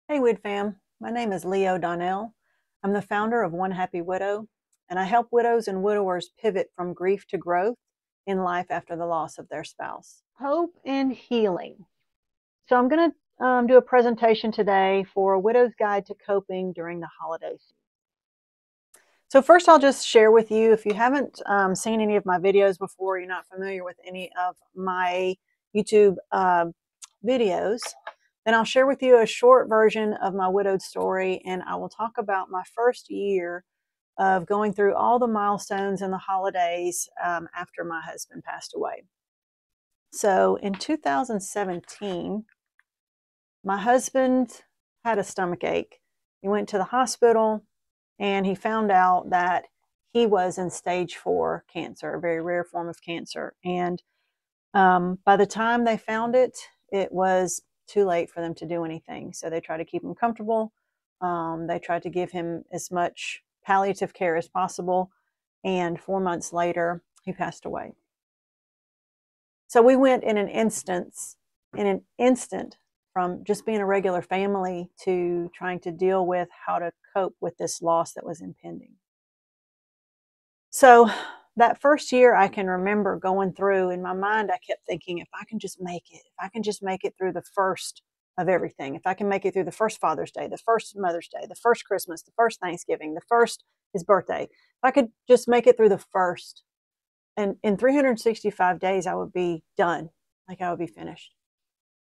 Hey, Wid fam. My name is Leo Donnell. I'm the founder of One Happy Widow, and I help widows and widowers pivot from grief to growth in life after the loss of their spouse. Hope and healing. So, I'm going to do a presentation today for a widow's guide to coping during the holidays. So, first, I'll just share with you if you haven't seen any of my videos before, you're not familiar with any of my YouTube videos, then I'll share with you a short version of my widowed story, and I will talk about my first year of going through all the milestones and the holidays after my husband passed away. So in 2017, my husband had a stomach ache. He went to the hospital and he found out that he was in stage 4 cancer, a very rare form of cancer. And by the time they found it, it was too late for them to do anything. So they tried to keep him comfortable. They tried to give him as much palliative care as possible. And 4 months later, he passed away. So we went in an instant from just being a regular family to trying to deal with how to cope with this loss that was impending. So that first year, I can remember going through in my mind, I kept thinking, if I can just make it, if I can just make it through the first of everything, if I can make it through the first Father's Day, the first Mother's Day, the first Christmas, the first Thanksgiving, the first his birthday, if I could just make it through the first, and in 365 days, I would be done, like I would be finished.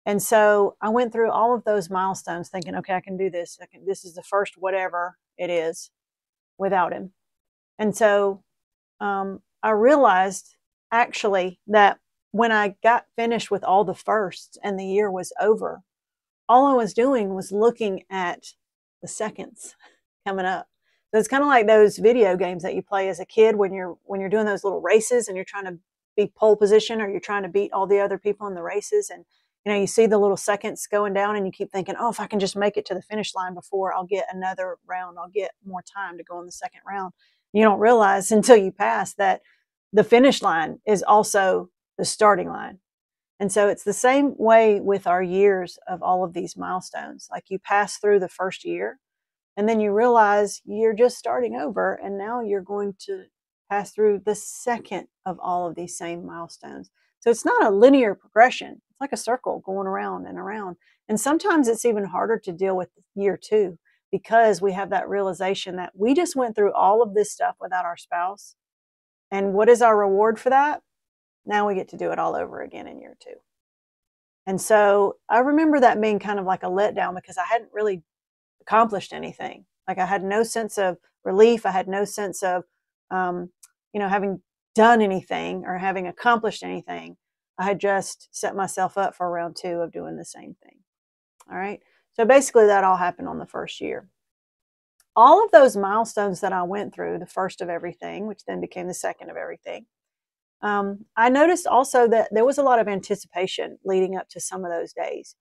And so I went through all of those milestones thinking, okay, I can do this. This is the first whatever it is without him. And so I realized actually that when I got finished with all the firsts and the year was over, all I was doing was looking at the seconds coming up. So it's kind of like those video games that you play as a kid when you're doing those little races and you're trying to be pole position or you're trying to beat all the other people in the races, and you see the little seconds going down and you keep thinking, oh, if I can just make it to the finish line before I'll get another round, I'll get more time to go in the second round. You don't realize until you pass that the finish line is also the starting line. And so it's the same way with our years of all of these milestones. Like you pass through the first year and then you realize you're just starting over, and now you're going to pass through the second of all of these same milestones. So it's not a linear progression. It's like a circle going around and around. And sometimes it's even harder to deal with year 2 because we have that realization that we just went through all of this stuff without our spouse. And what is our reward for that? Now we get to do it all over again in year 2. And so I remember that being kind of like a letdown because I hadn't really accomplished anything. Like I had no sense of relief. I had no sense of, having done anything or having accomplished anything. I had just set myself up for round 2 of doing the same thing. All right. So basically that all happened on the first year. All of those milestones that I went through, the first of everything, which then became the second of everything, I noticed also that there was a lot of anticipation leading up to some of those days,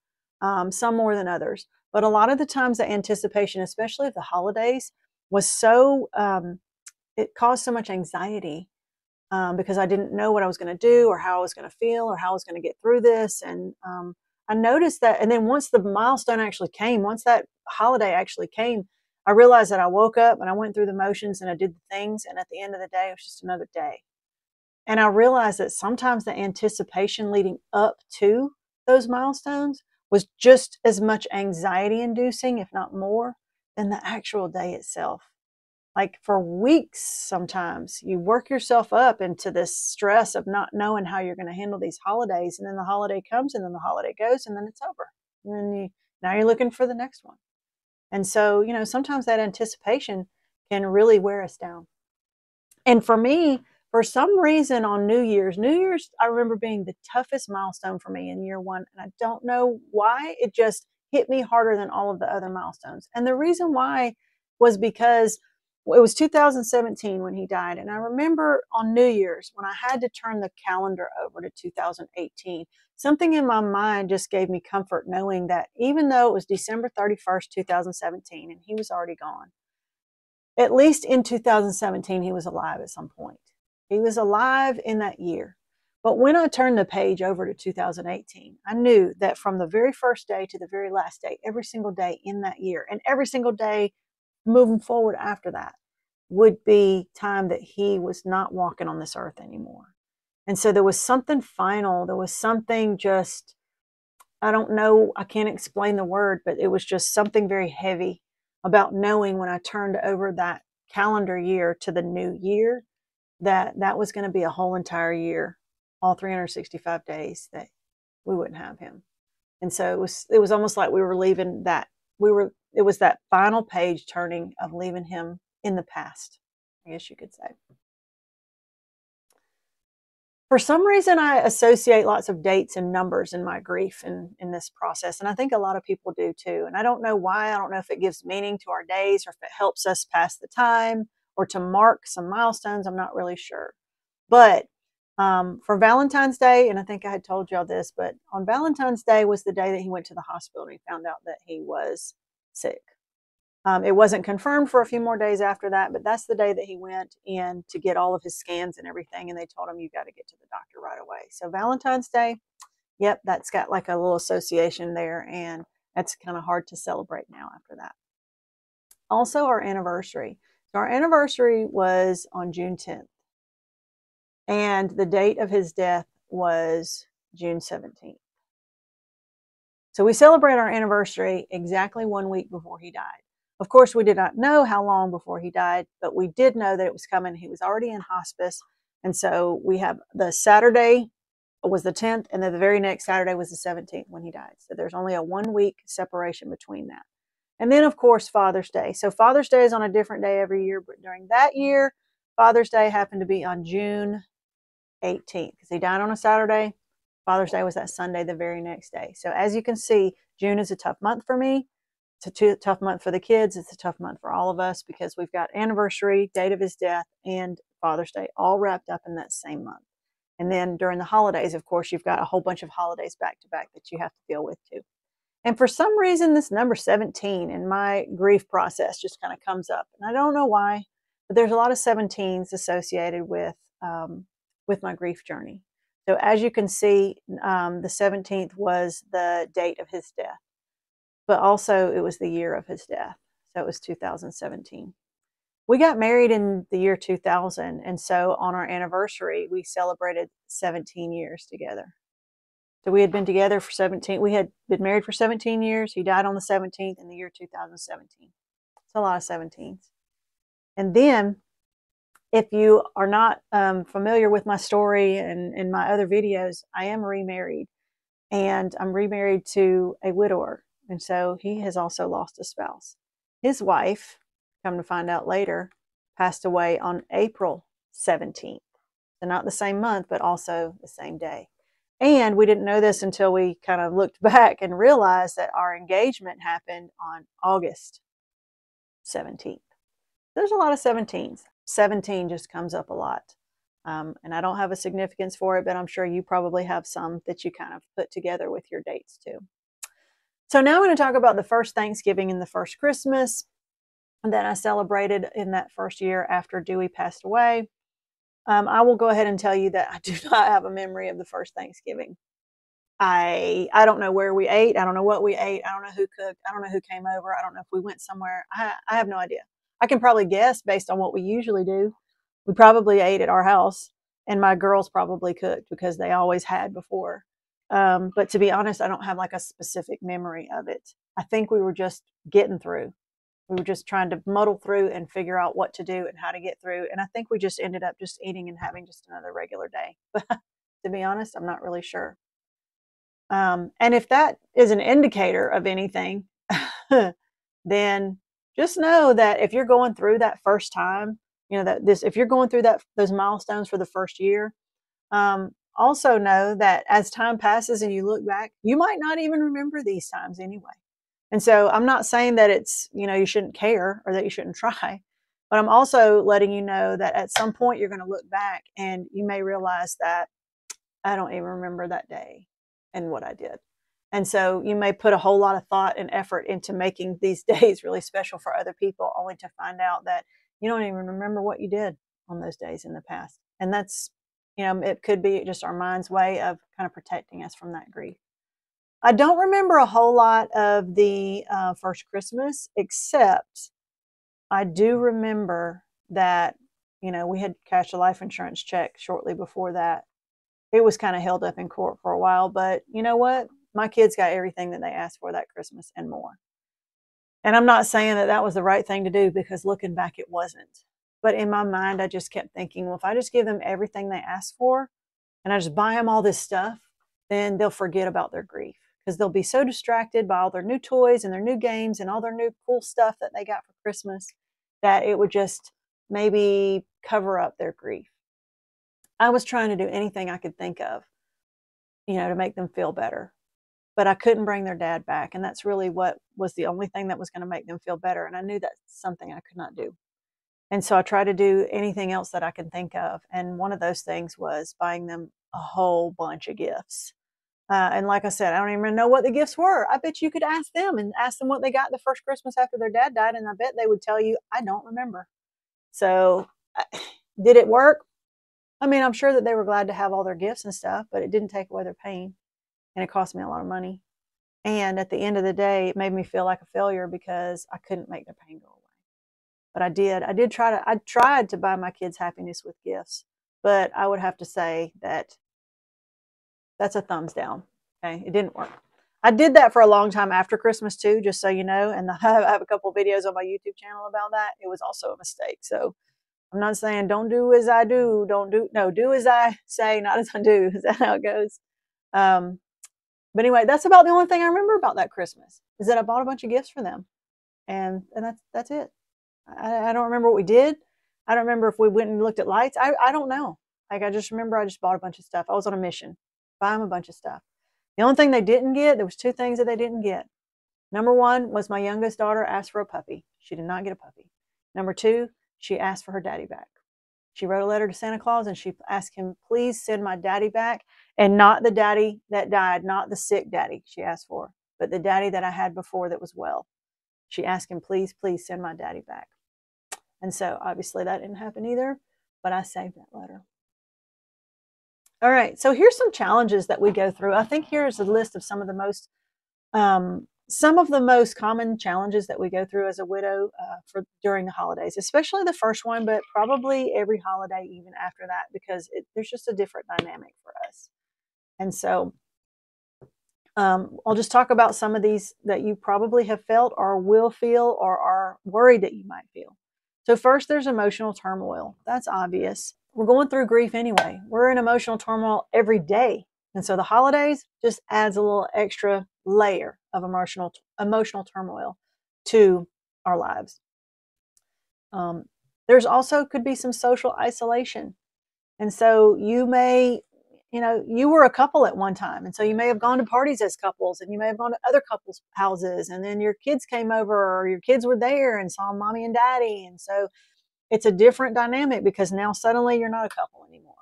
some more than others. But a lot of the times the anticipation, especially of the holidays, was it caused so much anxiety because I didn't know what I was going to do or how I was going to feel or how I was going to get through this. And I noticed that. And then once the milestone actually came, once that holiday actually came, I realized that I woke up and I went through the motions and I did the things. And at the end of the day, it was just another day. And I realized that sometimes the anticipation leading up to those milestones was just as much anxiety inducing, if not more, than the actual day itself. Like for weeks, sometimes you work yourself up into this stress of not knowing how you're going to handle these holidays. And then the holiday comes and then the holiday goes and then it's over. And then now you're looking for the next one. And so, sometimes that anticipation can really wear us down. And for me, for some reason on New Year's, I remember being the toughest milestone for me in year 1. And I don't know why. It just hit me harder than all of the other milestones. And the reason why was because it was 2017 when he died. And I remember on New Year's when I had to turn the calendar over to 2018, something in my mind just gave me comfort knowing that even though it was December 31st, 2017, and he was already gone, at least in 2017, he was alive at some point. He was alive in that year. But when I turned the page over to 2018, I knew that from the very first day to the very last day, every single day in that year, and every single day moving forward after that, would be time that he was not walking on this earth anymore. And so there was something final. There was something just, I don't know, I can't explain the word, but it was just something very heavy about knowing when I turned over that calendar year to the new year that that was going to be a whole entire year, all 365 days that we wouldn't have him. And so it was almost like we were leaving that, it was that final page turning of leaving him in the past, I guess you could say. For some reason, I associate lots of dates and numbers in my grief in this process. And I think a lot of people do too. And I don't know why. I don't know if it gives meaning to our days or if it helps us pass the time or to mark some milestones. I'm not really sure. But for Valentine's Day, and I think I had told y'all this, but on Valentine's Day was the day that he went to the hospital and he found out that he was sick. It wasn't confirmed for a few more days after that, but that's the day that he went in to get all of his scans and everything. And they told him, you got to get to the doctor right away. So Valentine's Day, yep, that's got like a little association there. And that's kind of hard to celebrate now after that. Also, our anniversary. So our anniversary was on June 10th. And the date of his death was June 17th. So we celebrate our anniversary exactly 1 week before he died. Of course, we did not know how long before he died, but we did know that it was coming. He was already in hospice. And so we have the Saturday was the 10th, and then the very next Saturday was the 17th when he died. So there's only a 1 week separation between that. And then, of course, Father's Day. So Father's Day is on a different day every year, but during that year, Father's Day happened to be on June 18th because he died on a Saturday. Father's Day was that Sunday, the very next day. So as you can see, June is a tough month for me. It's a tough month for the kids. It's a tough month for all of us because we've got anniversary, date of his death, and Father's Day all wrapped up in that same month. And then during the holidays, of course, you've got a whole bunch of holidays back to back that you have to deal with too. And for some reason, this number 17 in my grief process just kind of comes up. And I don't know why, but there's a lot of 17s associated with my grief journey. So as you can see, the 17th was the date of his death, but also it was the year of his death. So it was 2017. We got married in the year 2000. And so on our anniversary, we celebrated 17 years together. So we had been together for 17. We had been married for 17 years. He died on the 17th in the year 2017. It's a lot of 17s. And then if you are not familiar with my story and my other videos, I am remarried. And I'm remarried to a widower. And so he has also lost a spouse. His wife, come to find out later, passed away on April 17th. So not the same month, but also the same day. And we didn't know this until we kind of looked back and realized that our engagement happened on August 17th. There's a lot of 17s. 17 just comes up a lot. And I don't have a significance for it, but I'm sure you probably have some that you kind of put together with your dates too. So now I'm going to talk about the first Thanksgiving and the first Christmas that I celebrated in that first year after Dewey passed away. I will go ahead and tell you that I do not have a memory of the first Thanksgiving. I don't know where we ate. I don't know what we ate. I don't know who cooked. I don't know who came over. I don't know if we went somewhere. I have no idea. I can probably guess based on what we usually do. We probably ate at our house, and my girls probably cooked because they always had before. But to be honest, I don't have like a specific memory of it. I think we were just getting through. We were just trying to muddle through and figure out what to do and how to get through. And I think we just ended up just eating and having just another regular day. But to be honest, I'm not really sure. And if that is an indicator of anything, then just know that if you're going through that first time, if you're going through those milestones for the first year, also know that as time passes and you look back, you might not even remember these times anyway. And so I'm not saying that it's, you shouldn't care or that you shouldn't try, but I'm also letting you know that at some point you're going to look back and you may realize that I don't even remember that day and what I did. And so you may put a whole lot of thought and effort into making these days really special for other people, only to find out that you don't even remember what you did on those days in the past. And that's It could be just our mind's way of kind of protecting us from that grief. I don't remember a whole lot of the first Christmas, except I do remember that, we had cashed a life insurance check shortly before that. It was kind of held up in court for a while, but you know what? My kids got everything that they asked for that Christmas and more. And I'm not saying that that was the right thing to do, because looking back, it wasn't. But in my mind, I just kept thinking, well, if I just give them everything they asked for and I just buy them all this stuff, then they'll forget about their grief, because they'll be so distracted by all their new toys and their new games and all their new cool stuff that they got for Christmas that it would just maybe cover up their grief. I was trying to do anything I could think of, to make them feel better. But I couldn't bring their dad back. And that's really what was the only thing that was going to make them feel better. And I knew that's something I could not do. And so I tried to do anything else that I could think of. And one of those things was buying them a whole bunch of gifts. And like I said, I don't even know what the gifts were. I bet you could ask them what they got the first Christmas after their dad died. And I bet they would tell you, I don't remember. So did it work? I mean, I'm sure that they were glad to have all their gifts and stuff, but it didn't take away their pain. And it cost me a lot of money. And at the end of the day, it made me feel like a failure because I couldn't make their pain go away. But I did. I tried to buy my kids happiness with gifts, but I would have to say that that's a thumbs down. Okay. It didn't work. I did that for a long time after Christmas too, just so you know. And I have a couple of videos on my YouTube channel about that. It was also a mistake. So I'm not saying don't do as I do. Do as I say, not as I do. Is that how it goes? But anyway, that's about the only thing I remember about that Christmas, is that I bought a bunch of gifts for them. And that's it. I don't remember what we did. I don't remember if we went and looked at lights. I don't know. Like, I just remember I just bought a bunch of stuff. I was on a mission. Buy them a bunch of stuff. The only thing they didn't get, there was two things that they didn't get. Number one was my youngest daughter asked for a puppy. She did not get a puppy. Number two, she asked for her daddy back. She wrote a letter to Santa Claus and she asked him, please send my daddy back, and not the daddy that died, not the sick daddy she asked for, but the daddy that I had before that was well. She asked him, please, please send my daddy back. And so obviously that didn't happen either, but I saved that letter. All right, so here's some challenges that we go through. I think here's a list of some of the most common challenges that we go through as a widow for during the holidays, especially the first one, but probably every holiday even after that, because there's just a different dynamic for us. And so I'll just talk about some of these that you probably have felt or will feel or are worried that you might feel. So first, there's emotional turmoil. That's obvious. We're going through grief anyway. We're in emotional turmoil every day. And so the holidays just adds a little extra layer of emotional turmoil to our lives. There's also could be some social isolation. And so you were a couple at one time. And so you may have gone to parties as couples, and you may have gone to other couples' houses, and then your kids came over, or your kids were there and saw mommy and daddy. And so it's a different dynamic, because now suddenly you're not a couple anymore.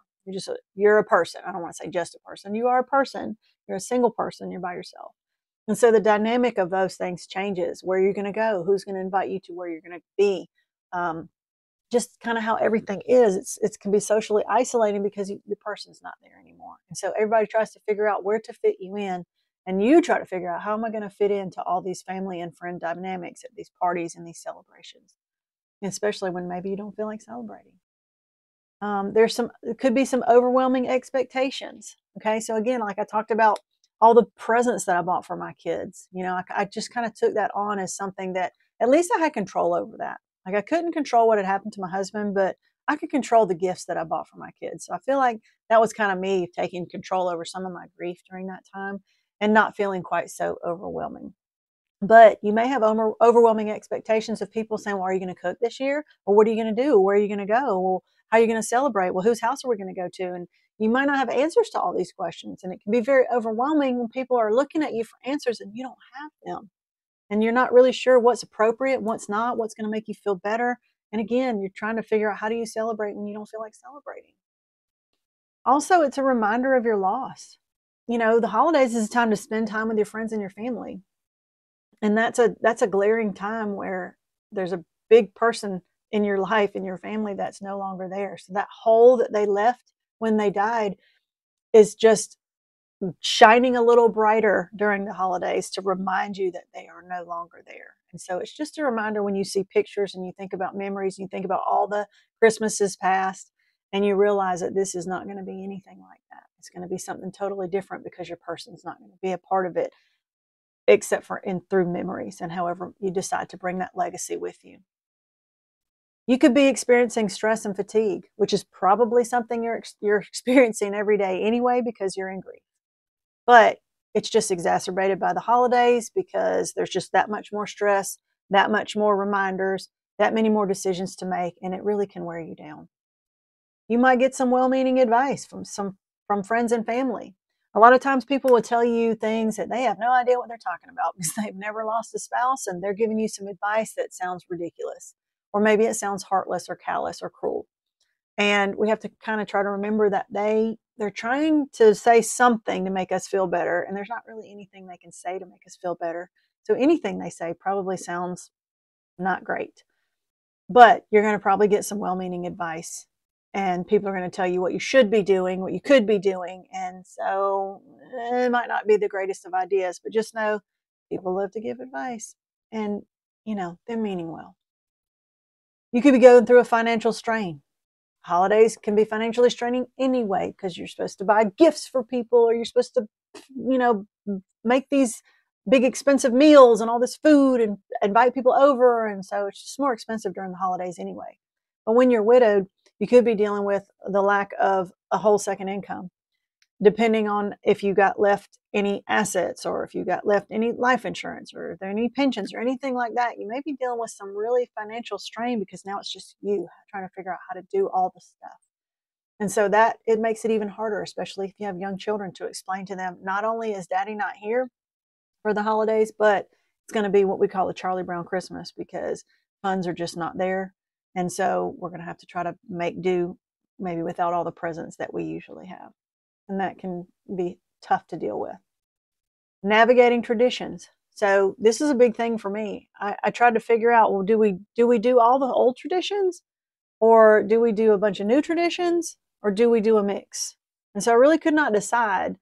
You're a person. I don't want to say just a person. You are a person. You're a single person. You're by yourself. And so the dynamic of those things changes. Where you're going to go, who's going to invite you to where you're going to be. Just kind of how everything is. It can be socially isolating because your person's not there anymore. And so everybody tries to figure out where to fit you in. And you try to figure out, how am I going to fit into all these family and friend dynamics at these parties and these celebrations? Especially when maybe you don't feel like celebrating. It could be some overwhelming expectations. Okay. So again, like I talked about all the presents that I bought for my kids, I just kind of took that on as something that at least I had control over that. Like, I couldn't control what had happened to my husband, but I could control the gifts that I bought for my kids. So I feel like that was kind of me taking control over some of my grief during that time and not feeling quite so overwhelming. But you may have overwhelming expectations of people saying, well, are you going to cook this year? Well, what are you going to do? Where are you going to go? Well, how are you going to celebrate? Well, whose house are we going to go to? And you might not have answers to all these questions. And it can be very overwhelming when people are looking at you for answers and you don't have them. And you're not really sure what's appropriate, what's not, what's going to make you feel better. And again, you're trying to figure out, how do you celebrate when you don't feel like celebrating? Also, it's a reminder of your loss. The holidays is a time to spend time with your friends and your family. And that's a glaring time where there's a big person in your life, in your family, that's no longer there. So that hole that they left when they died is just shining a little brighter during the holidays to remind you that they are no longer there. And so it's just a reminder when you see pictures and you think about memories, and you think about all the Christmases past, and you realize that this is not going to be anything like that. It's going to be something totally different because your person's not going to be a part of it, except for through memories and however you decide to bring that legacy with you. You could be experiencing stress and fatigue, which is probably something you're experiencing every day anyway because you're in grief. But it's just exacerbated by the holidays because there's just that much more stress, that much more reminders, that many more decisions to make, and it really can wear you down. You might get some well-meaning advice from friends and family. A lot of times people will tell you things that they have no idea what they're talking about because they've never lost a spouse, and they're giving you some advice that sounds ridiculous, or maybe it sounds heartless or callous or cruel. And we have to kind of try to remember that they're trying to say something to make us feel better, and there's not really anything they can say to make us feel better. So anything they say probably sounds not great. But you're going to probably get some well-meaning advice, and people are going to tell you what you should be doing, what you could be doing. And so it might not be the greatest of ideas, but just know people love to give advice, and they're meaning well. You could be going through a financial strain. Holidays can be financially straining anyway because you're supposed to buy gifts for people, or you're supposed to, make these big expensive meals and all this food and invite people over. And so it's just more expensive during the holidays anyway. But when you're widowed, you could be dealing with the lack of a whole second income, depending on if you got left any assets, or if you got left any life insurance, or if there are any pensions or anything like that. You may be dealing with some really financial strain because now it's just you trying to figure out how to do all the stuff. And so that it makes it even harder, especially if you have young children, to explain to them, not only is daddy not here for the holidays, but it's going to be what we call a Charlie Brown Christmas because funds are just not there. And so we're going to have to try to make do maybe without all the presents that we usually have. And that can be tough to deal with. Navigating traditions. So this is a big thing for me. I tried to figure out, well, do we do all the old traditions, or do we do a bunch of new traditions, or do we do a mix? And so I really could not decide,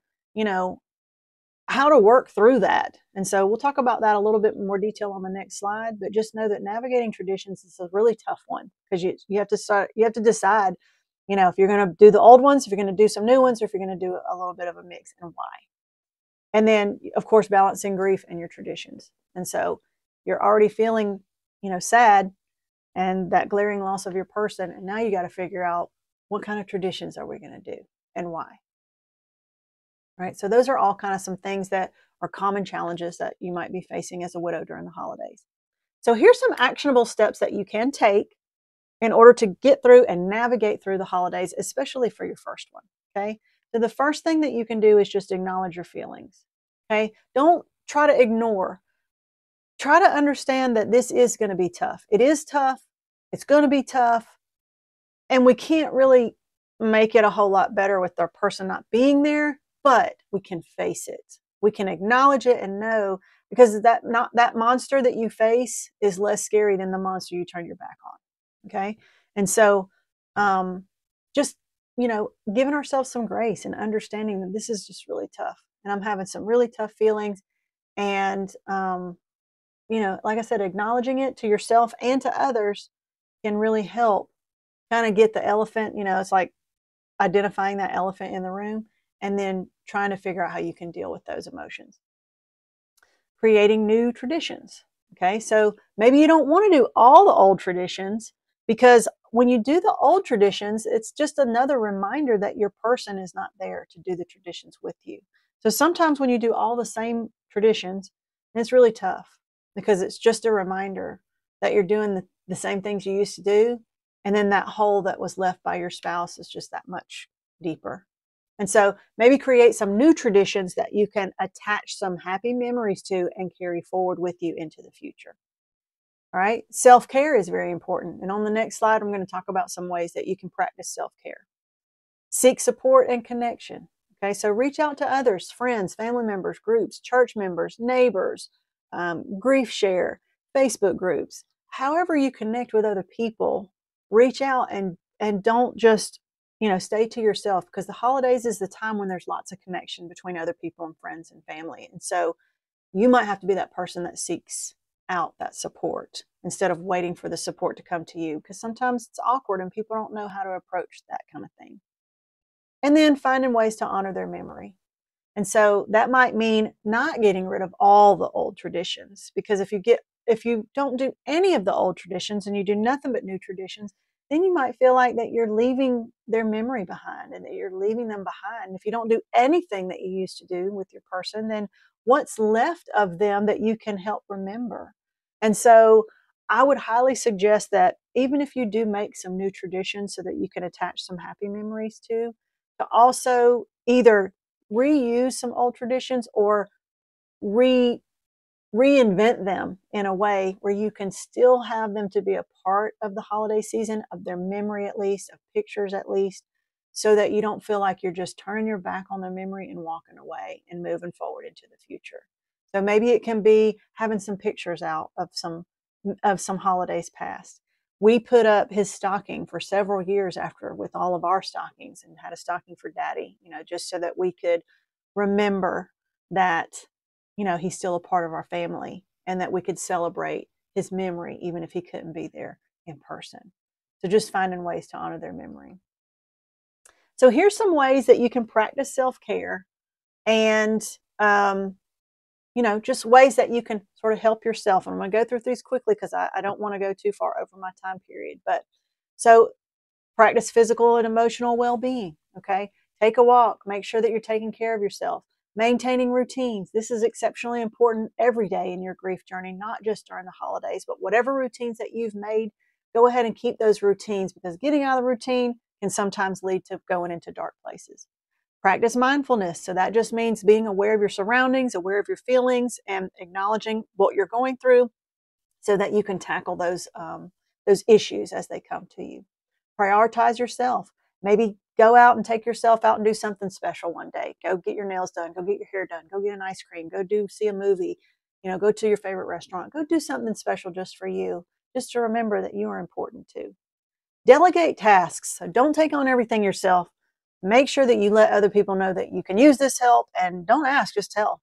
how to work through that. And so we'll talk about that a little bit more detail on the next slide, but just know that navigating traditions is a really tough one because you have to decide, if you're going to do the old ones, if you're going to do some new ones, or if you're going to do a little bit of a mix, and why. And then, of course, balancing grief and your traditions. And so you're already feeling, sad and that glaring loss of your person. And now you got to figure out what kind of traditions are we going to do and why. Right? So those are all kind of some things that are common challenges that you might be facing as a widow during the holidays. So here's some actionable steps that you can take in order to get through and navigate through the holidays, especially for your first one. Okay. So the first thing that you can do is just acknowledge your feelings. Okay. Don't try to ignore. Try to understand that this is going to be tough. It is tough. It's going to be tough. And we can't really make it a whole lot better with our person not being there, but we can face it. We can acknowledge it and know, because that monster that you face is less scary than the monster you turn your back on. Okay. And so, just, giving ourselves some grace and understanding that this is just really tough, and I'm having some really tough feelings. And, like I said, acknowledging it to yourself and to others can really help kind of get the elephant, it's like identifying that elephant in the room and then trying to figure out how you can deal with those emotions. Creating new traditions. Okay. So maybe you don't want to do all the old traditions, because when you do the old traditions, it's just another reminder that your person is not there to do the traditions with you. So sometimes when you do all the same traditions, it's really tough because it's just a reminder that you're doing the same things you used to do. And then that hole that was left by your spouse is just that much deeper. And so maybe create some new traditions that you can attach some happy memories to and carry forward with you into the future. All right. Self-care is very important. And on the next slide, I'm going to talk about some ways that you can practice self-care. Seek support and connection. Okay. So reach out to others, friends, family members, groups, church members, neighbors, grief share, Facebook groups. However you connect with other people, reach out and don't just stay to yourself, because the holidays is the time when there's lots of connection between other people and friends and family. And so you might have to be that person that seeks out that support instead of waiting for the support to come to you, because sometimes it's awkward and people don't know how to approach that kind of thing. And then finding ways to honor their memory. And so that might mean not getting rid of all the old traditions, because if you don't do any of the old traditions and you do nothing but new traditions, then you might feel like that you're leaving their memory behind and that you're leaving them behind. If you don't do anything that you used to do with your person, then what's left of them that you can help remember? And so I would highly suggest that even if you do make some new traditions so that you can attach some happy memories to also either reuse some old traditions or reinvent them in a way where you can still have them to be a part of the holiday season, of their memory at least, of pictures at least, so that you don't feel like you're just turning your back on their memory and walking away and moving forward into the future. So maybe it can be having some pictures out of some holidays past. We put up his stocking for several years after with all of our stockings, and had a stocking for Daddy, just so that we could remember that, he's still a part of our family and that we could celebrate his memory even if he couldn't be there in person. So just finding ways to honor their memory. So here's some ways that you can practice self-care and, just ways that you can sort of help yourself. And I'm going to go through these quickly because I don't want to go too far over my time period. But so practice physical and emotional well-being. Okay. Take a walk. Make sure that you're taking care of yourself. Maintaining routines. This is exceptionally important every day in your grief journey, not just during the holidays, but whatever routines that you've made, go ahead and keep those routines, because getting out of the routine can sometimes lead to going into dark places. Practice mindfulness. So that just means being aware of your surroundings, aware of your feelings, and acknowledging what you're going through so that you can tackle those issues as they come to you. Prioritize yourself. Maybe go out and take yourself out and do something special one day. Go get your nails done. Go get your hair done. Go get an ice cream. Go see a movie. Go to your favorite restaurant. Go do something special just for you, just to remember that you are important too. Delegate tasks. So don't take on everything yourself. Make sure that you let other people know that you can use this help, and don't ask, just tell.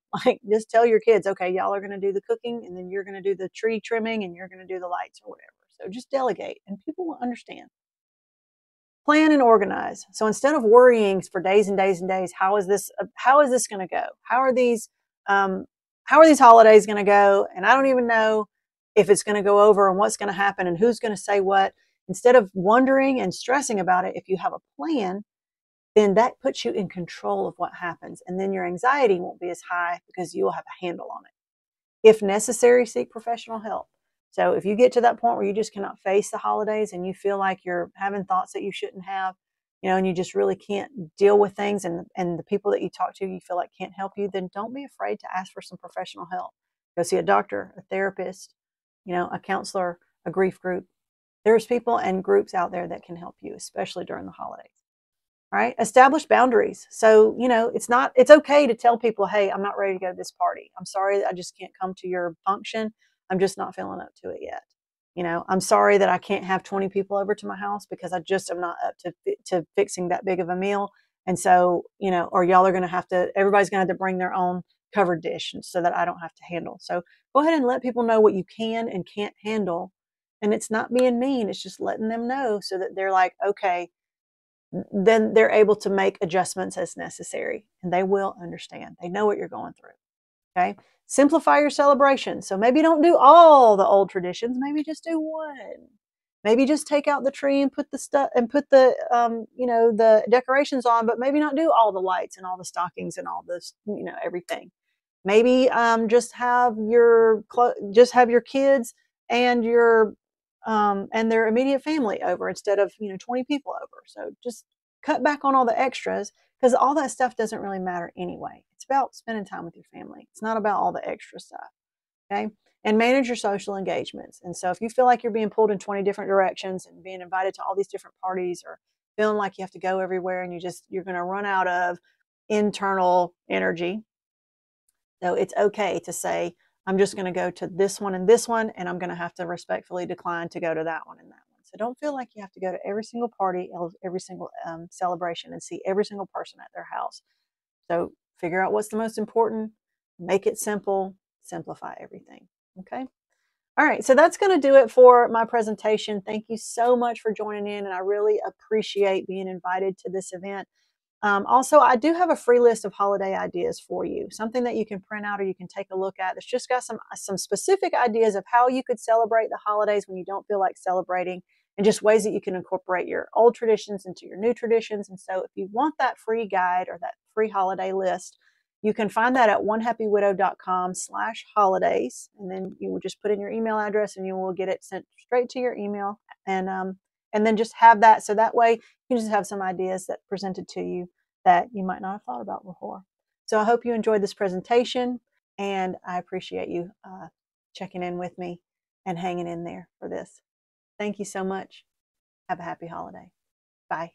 Just tell your kids, okay, y'all are going to do the cooking, and then you're going to do the tree trimming, and you're going to do the lights or whatever. So just delegate and people will understand. Plan and organize. So instead of worrying for days and days and days, how is this going to go? How are these holidays going to go? And I don't even know if it's going to go over and what's going to happen and who's going to say what. Instead of wondering and stressing about it, if you have a plan, then that puts you in control of what happens. And then your anxiety won't be as high because you will have a handle on it. If necessary, seek professional help. So if you get to that point where you just cannot face the holidays and you feel like you're having thoughts that you shouldn't have, and you just really can't deal with things, and the people that you talk to you feel like can't help you, then don't be afraid to ask for some professional help. Go see a doctor, a therapist, a counselor, a grief group. There's people and groups out there that can help you, especially during the holidays. All right. Establish boundaries. So, it's okay to tell people, hey, I'm not ready to go to this party. I'm sorry that I just can't come to your function. I'm just not feeling up to it yet. I'm sorry that I can't have 20 people over to my house because I just am not up to fixing that big of a meal. And so, or y'all are going to have to, everybody's going to have to bring their own covered dish so that I don't have to handle. So go ahead and let people know what you can and can't handle. And it's not being mean. It's just letting them know so that they're like, okay, then they're able to make adjustments as necessary, and they will understand. They know what you're going through. Okay. Simplify your celebration. So maybe don't do all the old traditions. Maybe just do one. Maybe just take out the tree and put the stuff and put the, the decorations on, but maybe not do all the lights and all the stockings and all this, everything. Maybe just have your kids and and their immediate family over instead of 20 people over. So just cut back on all the extras, because all that stuff doesn't really matter anyway. It's about spending time with your family. It's not about all the extra stuff. Okay. And manage your social engagements. And so if you feel like you're being pulled in 20 different directions and being invited to all these different parties, or feeling like you have to go everywhere and you're going to run out of internal energy. So it's okay to say, I'm just going to go to this one, and I'm going to have to respectfully decline to go to that one and that one. So don't feel like you have to go to every single party, every single celebration, and see every single person at their house. So figure out what's the most important, make it simple, simplify everything. Okay. All right, so that's going to do it for my presentation. Thank you so much for joining in, and I really appreciate being invited to this event. Also, I do have a free list of holiday ideas for you, something that you can print out or you can take a look at. It's just got some specific ideas of how you could celebrate the holidays when you don't feel like celebrating, and just ways that you can incorporate your old traditions into your new traditions. And so if you want that free guide or that free holiday list, you can find that at onehappywidow.com/holidays. And then you will just put in your email address and you will get it sent straight to your email. And then just have that. So that way you can just have some ideas that presented to you that you might not have thought about before. So I hope you enjoyed this presentation, and I appreciate you checking in with me and hanging in there for this. Thank you so much. Have a happy holiday. Bye.